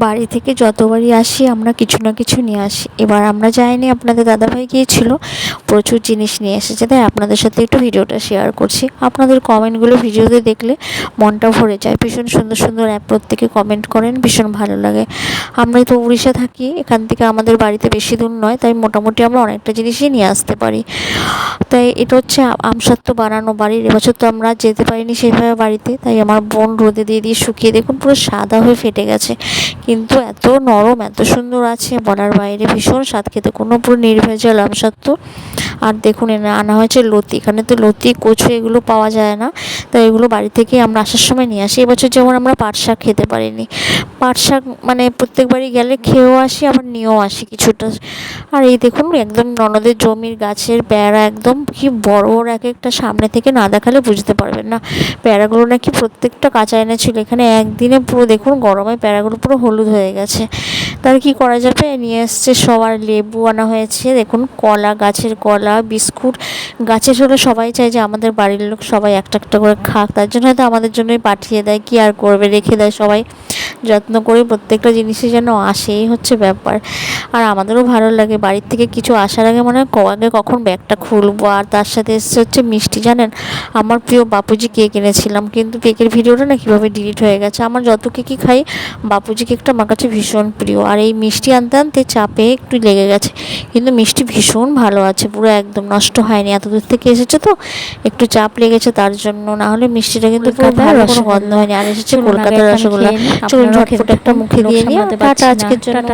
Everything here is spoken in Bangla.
বাড়ি থেকে যতবারই আসি আমরা কিছু না কিছু নিয়ে আসি। এবার আমরা যাইনি, আপনাদের দাদাভাই গিয়েছিল, প্রচুর জিনিস নিয়ে এসেছে, তাই আপনাদের সাথে একটু ভিডিওটা শেয়ার করছি। আপনাদের কমেন্টগুলো ভিডিওতে দেখলে মনটা ভরে যায়। ভীষণ সুন্দর সুন্দর প্রত্যেকে কমেন্ট করেন, ভীষণ ভালো লাগে। আমরা তো উড়িষ্যা থাকি, এখান থেকে আমাদের বাড়িতে বেশি দূর নয়, তাই মোটামুটি আমরা অনেকটা জিনিসই নিয়ে আসতে পারি। তাই এটা হচ্ছে আমসত্ত্ব বানানো বাড়ির। এবছর তো আমরা যেতে পারিনি সেইভাবে বাড়িতে, তাই আমার বোন রোদে দিয়ে দিয়ে শুকিয়ে দেখুন পুরো সাদা হয়ে ফেটে গেছে, কিন্তু এত নরম এত সুন্দর আছে বলার বাইরে, ভীষণ স্বাদ খেতে, কোনো পুরো নির্ভেজাল আমসত্ত্ব। আর দেখুন আনা হয়েছে লতি, এখানে তো লতি কচু এগুলো পাওয়া যায় না, তাই এগুলো বাড়ি থেকে আমরা আসার সময় নিয়ে আসি। এবছর যেমন আমরা পাট শাক খেতে পারিনি, পাট শাক মানে প্রত্যেকবারই গেলে খেয়েও আসি আবার নিয়েও আসি কিছুটা। আর এই দেখুন একদম ননদের জমির গাছের পেয়ারা, একদম কি বড় বড় এক একটা, সামনে থেকে না দেখালে বুঝতে পারবেন না। পেয়ারাগুলো নাকি প্রত্যেকটা কাঁচা এনেছিল, এখানে একদিনে পুরো দেখুন গরমে পেয়ারাগুলো পুরো হলুদ হয়ে গেছে। তার কি করা যাবে, নিয়ে এসছে সবার। লেবু আনা হয়েছে, দেখুন কলা, গাছের কলা, বিস্কুট। গাছের হলে সবাই চায় যে আমাদের বাড়ির লোক সবাই একটা একটা করে খাক, তার জন্য হয়তো আমাদের জন্যই পাঠিয়ে দেয়, কি আর করবে, রেখে দেয় সবাই যত্ন করে। প্রত্যেকটা জিনিসই যেন আসে, এই হচ্ছে ব্যাপার। আর আমাদেরও ভালো লাগে বাড়ির থেকে কিছু আসার আগে মনে হয় আগে কখন ব্যাগটা খুলবো। আর তার সাথে এসছে হচ্ছে মিষ্টি, জানেন আমার প্রিয় বাপুজি কেক এনেছিলাম, কিন্তু কেকের ভিডিওটা না কীভাবে ডিলিট হয়ে গেছে। আমার যত কেকই খাই বাপুজি কেকটা আমার কাছে ভীষণ প্রিয়। আর এই মিষ্টি আনতে আনতে চাপে একটু লেগে গেছে, কিন্তু মিষ্টি ভীষণ ভালো আছে, পুরো একদম নষ্ট হয়নি, এত দূর থেকে এসেছে তো একটু চাপ লেগেছে তার জন্য, না হলে মিষ্টিটা কিন্তু পুরো ভালো কোনো গন্ধ হয়নি। আর এসেছে কলকাতার রসগোল্লা, চলুন ঝটফট একটা মুখে দিয়ে নিই। টাটা আজকের জন্য।